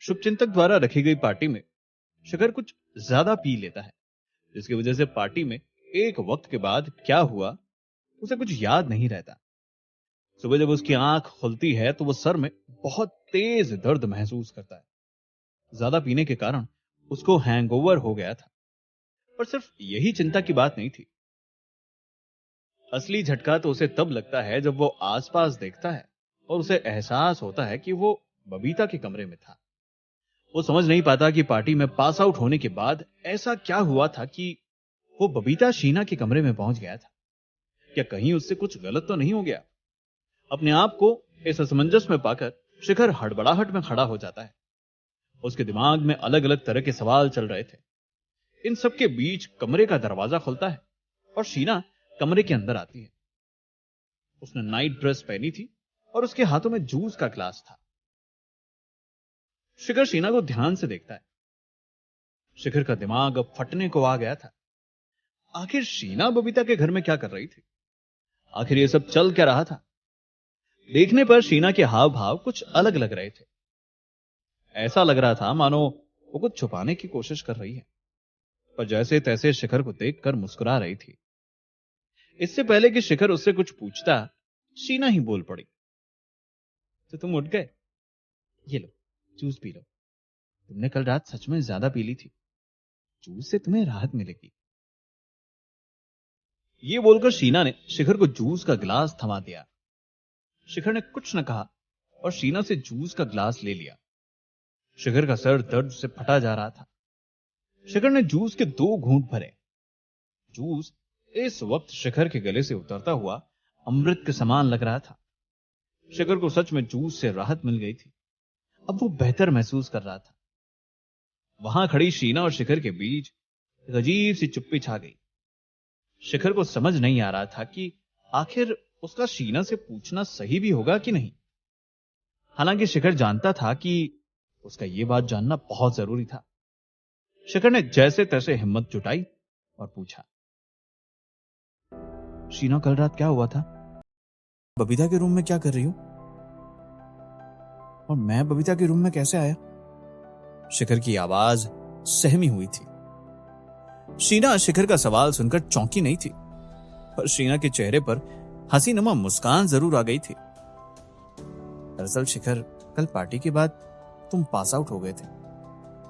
शुभचिंतक द्वारा रखी गई पार्टी में शिखर कुछ ज्यादा पी लेता है, जिसकी वजह से पार्टी में एक वक्त के बाद क्या हुआ उसे कुछ याद नहीं रहता। सुबह जब उसकी आंख खुलती है तो वो सर में बहुत तेज दर्द महसूस करता है। ज्यादा पीने के कारण उसको हैंगओवर हो गया था, पर सिर्फ यही चिंता की बात नहीं थी। असली झटका तो उसे तब लगता है जब वो आसपास देखता है और उसे एहसास होता है कि वो बबीता के कमरे में था। वो समझ नहीं पाता कि पार्टी में पास आउट होने के बाद ऐसा क्या हुआ था कि वो बबीता शीना के कमरे में पहुंच गया था। क्या कहीं उससे कुछ गलत तो नहीं हो गया? अपने आप को इस असमंजस में पाकर शिखर हड़बड़ाहट में खड़ा हो जाता है। उसके दिमाग में अलग अलग तरह के सवाल चल रहे थे। इन सब के बीच कमरे का दरवाजा खुलता है और शीना कमरे के अंदर आती है। उसने नाइट ड्रेस पहनी थी और उसके हाथों में जूस का ग्लास था। शिखर शीना को ध्यान से देखता है। शिखर का दिमाग अब फटने को आ गया था। आखिर शीना बबीता के घर में क्या कर रही थी? आखिर ये सब चल क्या रहा था? देखने पर शीना के हाव भाव कुछ अलग लग रहे थे। ऐसा लग रहा था मानो वो कुछ छुपाने की कोशिश कर रही है, पर जैसे तैसे शिखर को देखकर मुस्कुरा रही थी। इससे पहले कि शिखर उससे कुछ पूछता, शीना ही बोल पड़ी। तो तुम उठ गए? ये लो, जूस पी लो। तुमने कल रात सच में ज्यादा पी ली थी। जूस से तुम्हें राहत मिलेगी। ये बोलकर शीना ने शिखर को जूस का गिलास थमा दिया। शिखर ने कुछ न कहा और शीना से जूस का गिलास ले लिया। शिखर का सर दर्द से फटा जा रहा था। शिखर ने जूस के 2 घूंट भरे। जूस इस वक्त शिखर के गले से उतरता हुआ अमृत के समान लग रहा था। शिखर को सच में जूस से राहत मिल गई थी। अब वो बेहतर महसूस कर रहा था। वहां खड़ी शीना और शिखर के बीच एक अजीब सी चुप्पी छा गई। शिखर को समझ नहीं आ रहा था कि आखिर उसका शीना से पूछना सही भी होगा कि नहीं। हालांकि शिखर जानता था कि उसका यह बात जानना बहुत जरूरी था। शिखर ने जैसे तैसे हिम्मत जुटाई और पूछा, शीना कल रात क्या हुआ था? बबीता के रूम में क्या कर रही हो? और मैं बबीता के रूम में कैसे आया? शिखर की आवाज सहमी हुई थी। शीना शिखर का सवाल सुनकर चौंकी नहीं थी, पर शीना के चेहरे पर हंसी नमा मुस्कान जरूर आ गई थी। दरअसल शिखर, कल पार्टी के बाद तुम पास आउट हो गए थे।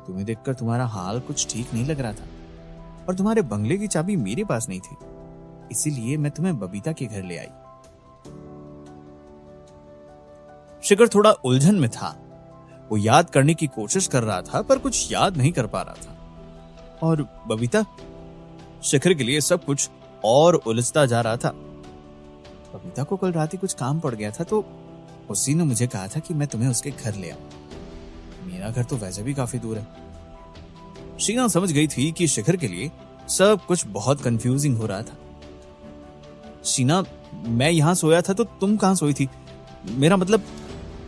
तुम्हें देखकर तुम्हारा हाल कुछ ठीक नहीं लग रहा था और तुम्हारे बंगले की चाबी मेरे पास नहीं थी, इसीलिए मैं तुम्हें बबीता के घर ले आई। शिखर थोड़ा उलझन में था। वो याद करने की कोशिश कर रहा था पर कुछ याद नहीं कर पा रहा था। और बबीता? शिखर के लिए सब कुछ और उलझता जा रहा था। बबीता को कल रात ही कुछ काम पड़ गया था तो उसी ने मुझे कहा था कि मैं तुम्हें उसके घर ले आऊं। मेरा घर तो वैसे भी काफी दूर है। शीना समझ गई थी कि शिखर के लिए सब कुछ बहुत कंफ्यूजिंग हो रहा था। शीना, मैं यहां सोया था तो तुम कहां सोई थी? मेरा मतलब,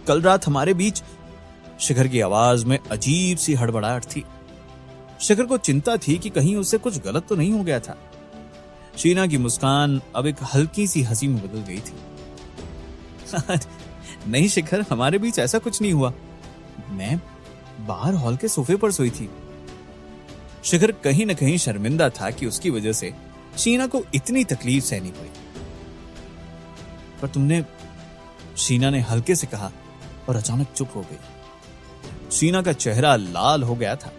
कल रात हमारे बीच। शिखर की आवाज में अजीब सी हड़बड़ाहट थी। शिखर को चिंता थी कि कहीं उससे कुछ गलत तो नहीं हो गया था। शीना की मुस्कान अब एक हल्की सी हंसी में बदल गई थी। नहीं शिखर, हमारे बीच ऐसा कुछ नहीं हुआ। मैं बाहर हॉल के सोफे पर सोई थी। शिखर कहीं न कहीं शर्मिंदा था कि उसकी वजह से शीना को इतनी तकलीफ सहनी पड़ी। पर तुमने, शीना ने हल्के से कहा और अचानक चुप हो गई। शीना का चेहरा लाल हो गया था।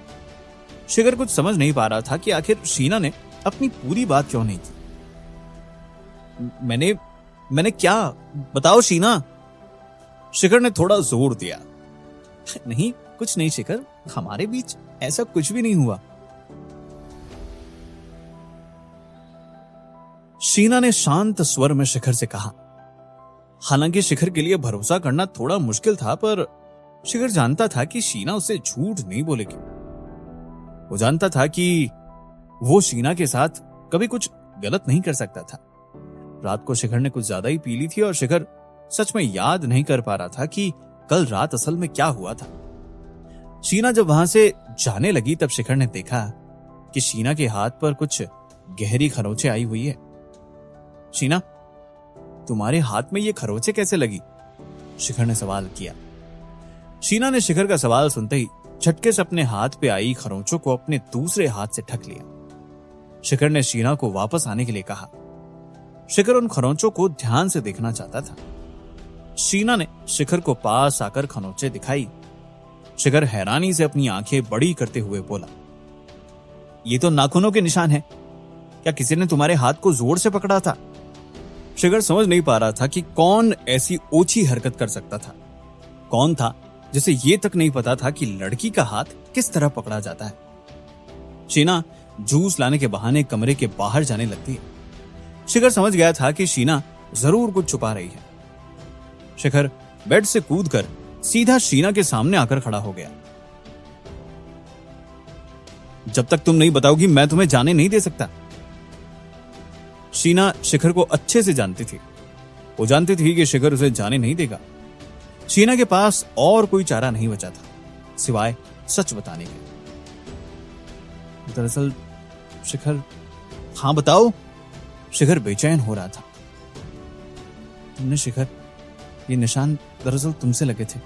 शिखर कुछ समझ नहीं पा रहा था कि आखिर शीना ने अपनी पूरी बात क्यों नहीं की। मैंने क्या? बताओ शीना। शिखर ने थोड़ा जोर दिया। नहीं, कुछ नहीं शिखर, हमारे बीच ऐसा कुछ भी नहीं हुआ। शीना ने शांत स्वर में शिखर से कहा। हालांकि शिखर के लिए भरोसा करना थोड़ा मुश्किल था, पर शिखर जानता था कि शीना उससे झूठ नहीं बोलेगी। वो जानता था कि वो शीना के साथ कभी कुछ गलत नहीं कर सकता था। रात को शिखर ने कुछ ज्यादा ही पी ली थी और शिखर सच में याद नहीं कर पा रहा था कि कल रात असल में क्या हुआ था। शीना जब वहां से जाने लगी तब शिखर ने देखा कि शीना के हाथ पर कुछ गहरी खरोंचे आई हुई है। शीना, तुम्हारे हाथ में ये खरोंचे कैसे लगी? शिखर ने सवाल किया। शीना ने शिखर का सवाल सुनते ही झटके से अपने हाथ पे आई खरोंचों को अपने दूसरे हाथ से ढक लिया। शिखर ने शीना को वापस आने के लिए कहा। शिखर उन खरोंचों को ध्यान से देखना चाहता था। शीना ने शिखर को पास आकर खरोंचे दिखाई। शिखर हैरानी से अपनी आंखें बड़ी करते हुए बोला, ये तो नाखूनों के निशान है। क्या किसी ने तुम्हारे हाथ को जोर से पकड़ा था? शिखर समझ नहीं पा रहा था कि कौन ऐसी ओछी हरकत कर सकता था। कौन था जिसे ये तक नहीं पता था कि लड़की का हाथ किस तरह पकड़ा जाता है। शीना जूस लाने के बहाने कमरे के बाहर जाने लगती है। शिखर समझ गया था कि शीना जरूर कुछ छुपा रही है। शिखर बेड से कूदकर सीधा शीना के सामने आकर खड़ा हो गया। जब तक तुम नहीं बताओगी मैं तुम्हें जाने नहीं दे सकता। शीना शिखर को अच्छे से जानती थी। वो जानती थी कि शिखर उसे जाने नहीं देगा। शीना के पास और कोई चारा नहीं बचा था सिवाय सच बताने के। दरअसल शिखर, हाँ बताओ। शिखर बेचैन हो रहा था। तुमने शिखर, ये निशान दरअसल तुमसे लगे थे।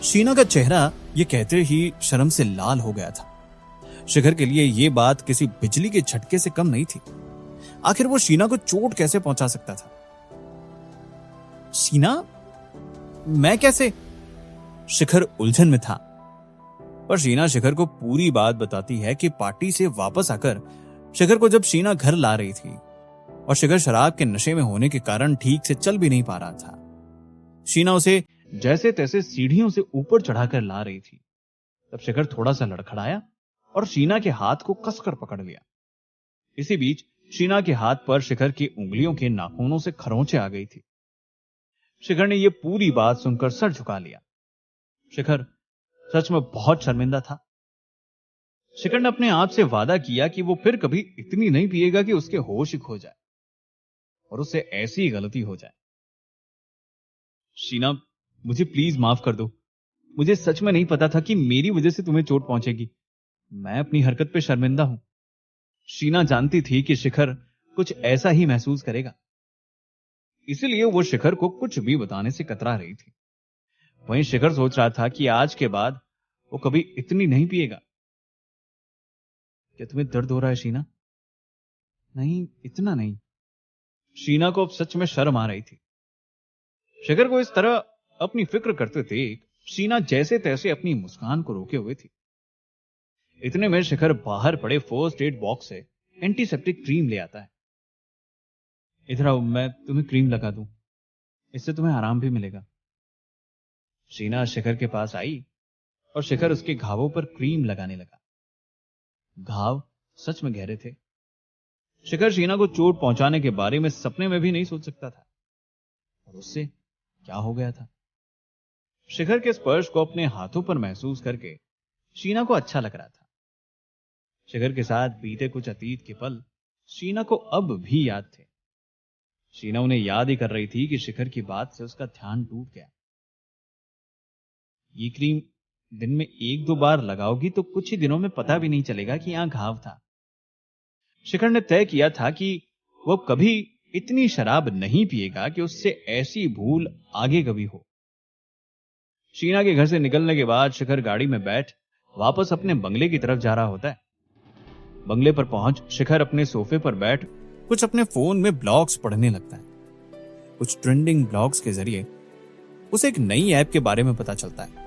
शीना का चेहरा ये कहते ही शर्म से लाल हो गया था। शिखर के लिए ये बात किसी बिजली के झटके से कम नहीं थी। आखिर वो शीना को चोट कैसे पहुंचा सकता था? शीना, मैं कैसे? शिखर उलझन में था। पर शीना शिखर को पूरी बात बताती है कि पार्टी से वापस आकर शिखर को जब शीना घर ला रही थी और शिखर शराब के नशे में होने के कारण ठीक से चल भी नहीं पा रहा था। शीना उसे जैसे तैसे सीढ़ियों से ऊपर चढ़ाकर ला रही थी। तब शिखर थोड़ा सा लड़खड़ाया और शीना के हाथ को कसकर पकड़ लिया। इसी बीच शीना के हाथ पर शिखर की उंगलियों के नाखूनों से खरोंचे आ गई थी। शिखर ने यह पूरी बात सुनकर सर झुका लिया। शिखर सच में बहुत शर्मिंदा था। शिखर ने अपने आप से वादा किया कि वो फिर कभी इतनी नहीं पिएगा कि उसके होश ही खो जाए और उससे ऐसी गलती हो जाए। शीना, मुझे प्लीज माफ कर दो। मुझे सच में नहीं पता था कि मेरी वजह से तुम्हें चोट पहुंचेगी। मैं अपनी हरकत पे शर्मिंदा हूं। शीना जानती थी कि शिखर कुछ ऐसा ही महसूस करेगा, इसलिए वो शिखर को कुछ भी बताने से कतरा रही थी। वहीं शिखर सोच रहा था कि आज के बाद वो कभी इतनी नहीं पिएगा। क्या तुम्हें दर्द हो रहा है शीना? नहीं, इतना नहीं। शीना को अब सच में शर्म आ रही थी। शिखर को इस तरह अपनी फिक्र करते देख शीना जैसे तैसे अपनी मुस्कान को रोके हुए थी। इतने में शिखर बाहर पड़े फर्स्ट एड बॉक्स से एंटीसेप्टिक क्रीम ले आता है। इधर आओ, मैं तुम्हें क्रीम लगा दूं, इससे तुम्हें आराम भी मिलेगा। शीना शिखर के पास आई और शिखर उसके घावों पर क्रीम लगाने लगा। घाव सच में गहरे थे। शिखर शीना को चोट पहुंचाने के बारे में सपने में भी नहीं सोच सकता था। और उससे क्या हो गया था? शिखर के स्पर्श को अपने हाथों पर महसूस करके शीना को अच्छा लग रहा था। शिखर के साथ बीते कुछ अतीत के पल शीना को अब भी याद थे। शीना उन्हें याद ही कर रही थी कि शिखर की बात से उसका ध्यान टूट गया। ये क्रीम दिन में 1-2 बार लगाओगी तो कुछ ही दिनों में पता भी नहीं चलेगा कि यहां घाव था। शिखर ने तय किया था कि वो कभी इतनी शराब नहीं पिएगा कि उससे ऐसी भूल आगे कभी हो। शीना के घर से निकलने के बाद शिखर गाड़ी में बैठ वापस अपने बंगले की तरफ जा रहा होता है। बंगले पर पहुंच शिखर अपने सोफे पर बैठ कुछ अपने फोन में ब्लॉग्स पढ़ने लगता है। कुछ ट्रेंडिंग ब्लॉग्स के जरिए उसे एक नई ऐप के बारे में पता चलता है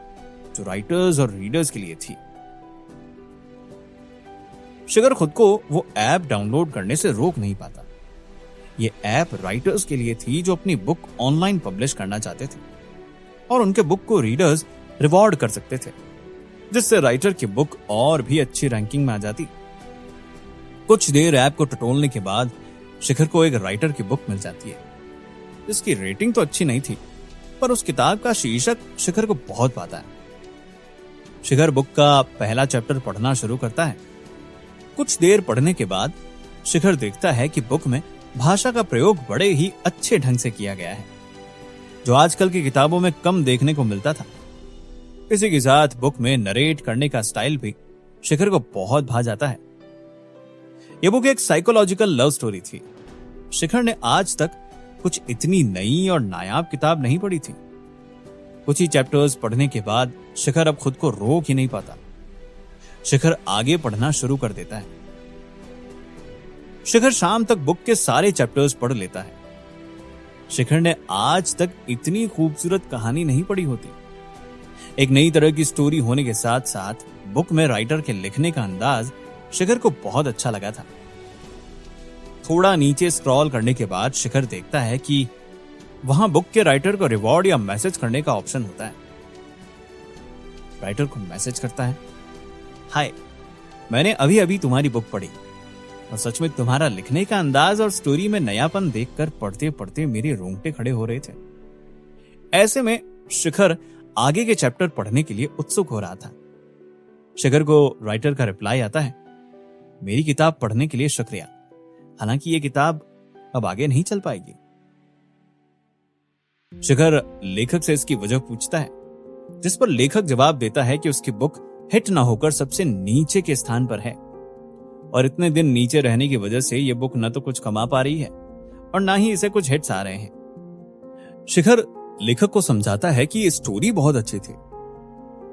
जो राइटर्स और रीडर्स के लिए थी। शिखर खुद को वो ऐप डाउनलोड करने से रोक नहीं पाता। ये ऐप राइटर्स के लिए थी जो अपनी बुक ऑनलाइन पब्लिश करना चाहते थे और उनके बुक को रीडर्स रिवॉर्ड कर सकते थे, जिससे राइटर की बुक और भी अच्छी रैंकिंग में आ जाती। कुछ देर ऐप को टटोलने के बाद शिखर को एक राइटर की बुक मिल जाती है जिसकी रेटिंग तो अच्छी नहीं थी, पर उस किताब का शीर्षक शिखर को बहुत भाता है। शिखर बुक का पहला चैप्टर पढ़ना शुरू करता है। कुछ देर पढ़ने के बाद शिखर देखता है कि बुक में भाषा का प्रयोग बड़े ही अच्छे ढंग से किया गया है, जो आजकल की किताबों में कम देखने को मिलता था। इसी के साथ बुक में नरेट करने का स्टाइल भी शिखर को बहुत भा जाता है। यह बुक एक साइकोलॉजिकल लव स्टोरी थी। शिखर ने आज तक कुछ इतनी नई और नायाब किताब नहीं पढ़ी थी। कुछ ही चैप्टर्स पढ़ने के बाद शिखर अब खुद को रोक ही नहीं पाता। शिखर आगे पढ़ना शुरू कर देता है। शिखर शाम तक बुक के सारे चैप्टर्स पढ़ लेता है। शिखर ने आज तक इतनी खूबसूरत कहानी नहीं पढ़ी होती। एक नई तरह की स्टोरी होने के साथ साथ बुक में राइटर के लिखने का अंदाज शिखर को बहुत अच्छा लगा था। थोड़ा नीचे स्क्रॉल करने के बाद शिखर देखता है कि वहां बुक के राइटर को रिवॉर्ड या मैसेज करने का ऑप्शन होता है। राइटर को मैसेज करता है, हाय, मैंने अभी अभी तुम्हारी बुक पढ़ी और सच में तुम्हारा लिखने का अंदाज और स्टोरी में नयापन देखकर पढ़ते पढ़ते मेरे रोंगटे खड़े हो रहे थे। ऐसे में शिखर आगे के चैप्टर पढ़ने के लिए उत्सुक हो रहा था। शिखर को राइटर का रिप्लाई आता है, मेरी किताब पढ़ने के लिए शुक्रिया, हालांकि यह किताब अब आगे नहीं चल पाएगी। शिखर लेखक से इसकी वजह पूछता है, जिस पर लेखक जवाब देता है कि उसकी बुक हिट ना होकर सबसे नीचे के स्थान पर है और इतने दिन नीचे रहने की वजह से यह बुक न तो कुछ कमा पा रही है और ना ही इसे कुछ हिट्स आ रहे हैं। शिखर लेखक को समझाता है कि ये स्टोरी बहुत अच्छी थी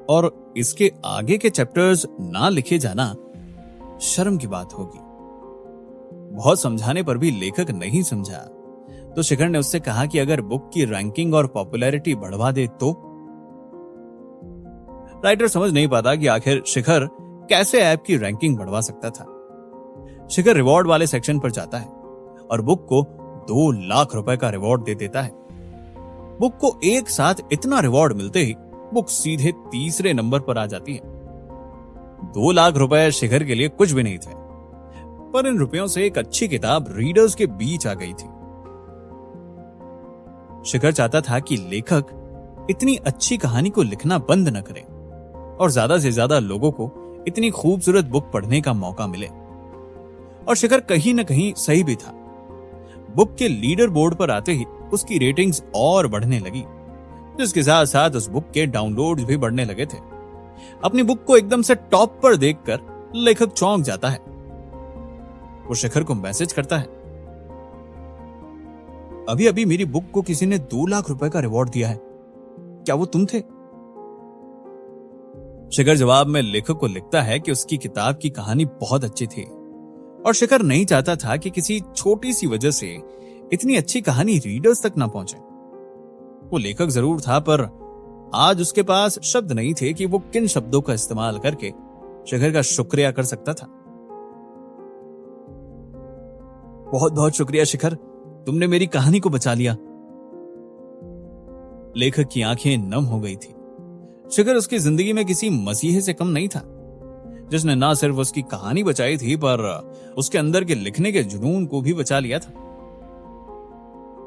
और इसके आगे के चैप्टर्स ना लिखे जाना शर्म की बात होगी। बहुत समझाने पर भी लेखक नहीं समझा तो शिखर ने उससे कहा कि अगर बुक की रैंकिंग और पॉपुलैरिटी बढ़वा दे तो। राइटर समझ नहीं पाता कि आखिर शिखर कैसे ऐप की रैंकिंग बढ़वा सकता था। शिखर रिवॉर्ड वाले सेक्शन पर जाता है और बुक को 2 लाख रुपए का रिवॉर्ड दे देता है। बुक को एक साथ इतना रिवॉर्ड मिलते ही बुक सीधे तीसरे नंबर पर आ जाती है। 2 लाख रुपए शिखर के लिए कुछ भी नहीं थे, पर इन रुपयों से एक अच्छी किताब रीडर्स के बीच आ गई थी। शिखर चाहता था कि लेखक इतनी अच्छी कहानी को लिखना बंद न करे और ज्यादा से ज्यादा लोगों को इतनी खूबसूरत बुक पढ़ने का मौका मिले। और शिखर कहीं न कहीं सही भी था। बुक के लीडर बोर्ड पर आते ही उसकी रेटिंग्स और बढ़ने लगी, जिसके साथ साथ उस बुक के डाउनलोड्स भी बढ़ने लगे थे। अपनी बुक को एकदम से टॉप पर देखकर लेखक चौंक जाता है। वो शिखर को मैसेज करता है, अभी अभी मेरी बुक को किसी ने 2 लाख रुपए का रिवॉर्ड दिया है, क्या वो तुम थे? शिखर जवाब में लेखक को लिखता है कि उसकी किताब की कहानी बहुत अच्छी थी और शिखर नहीं चाहता था कि किसी छोटी सी वजह से इतनी अच्छी कहानी रीडर्स तक ना पहुंचे। वो लेखक जरूर था, पर आज उसके पास शब्द नहीं थे कि वो किन शब्दों का इस्तेमाल करके शिखर का शुक्रिया कर सकता था। बहुत बहुत शुक्रिया शिखर, तुमने मेरी कहानी को बचा लिया। लेखक की आंखें नम हो गई थी। शिखर उसकी जिंदगी में किसी मसीहे से कम नहीं था, जिसने ना सिर्फ उसकी कहानी बचाई थी पर उसके अंदर के लिखने के जुनून को भी बचा लिया था।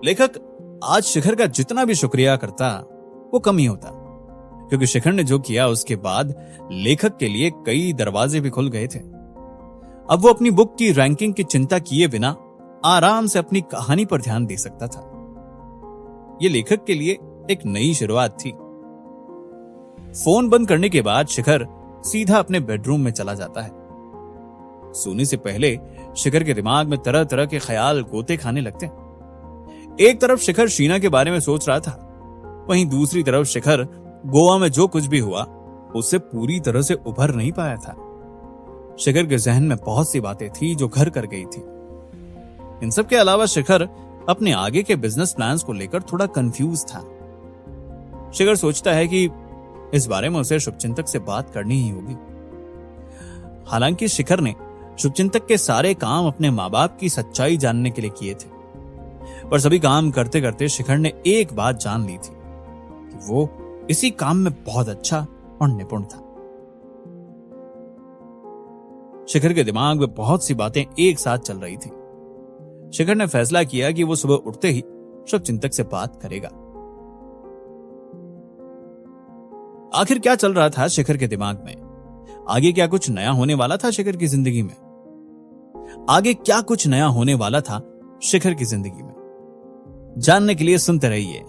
लेखक आज शिखर का जितना भी शुक्रिया करता वो कम ही होता, क्योंकि शिखर ने जो किया उसके बाद लेखक के लिए कई दरवाजे भी खुल गए थे। अब वो अपनी बुक की रैंकिंग की चिंता किए बिना आराम से अपनी कहानी पर ध्यान दे सकता था। ये लेखक के लिए एक नई शुरुआत थी। फोन बंद करने के बाद शिखर सीधा अपने बेडरूम में चला जाता है। सोने से पहले शिखर के दिमाग में तरह तरह के ख्याल गोते खाने लगते हैं। एक तरफ शिखर शीना के बारे में सोच रहा था, वहीं दूसरी तरफ शिखर गोवा में जो कुछ भी हुआ उससे पूरी तरह से उभर नहीं पाया था। शिखर के जहन में बहुत सी बातें थी जो घर कर गई थी। इन सब के अलावा शिखर अपने आगे के बिजनेस प्लान्स को लेकर थोड़ा कंफ्यूज था। शिखर सोचता है कि इस बारे में उसे शुभचिंतक से बात करनी ही होगी। हालांकि शिखर ने शुभचिंतक के सारे काम अपने माँ बाप की सच्चाई जानने के लिए किए थे, पर सभी काम करते करते शिखर ने एक बात जान ली थी कि वो इसी काम में बहुत अच्छा और निपुण था। शिखर के दिमाग में बहुत सी बातें एक साथ चल रही थी। शिखर ने फैसला किया कि वो सुबह उठते ही शुभचिंतक से बात करेगा। आखिर क्या चल रहा था शिखर के दिमाग में? आगे क्या कुछ नया होने वाला था शिखर की जिंदगी में? आगे क्या कुछ नया होने वाला था शिखर की जिंदगी में? जानने के लिए सुनते रहिए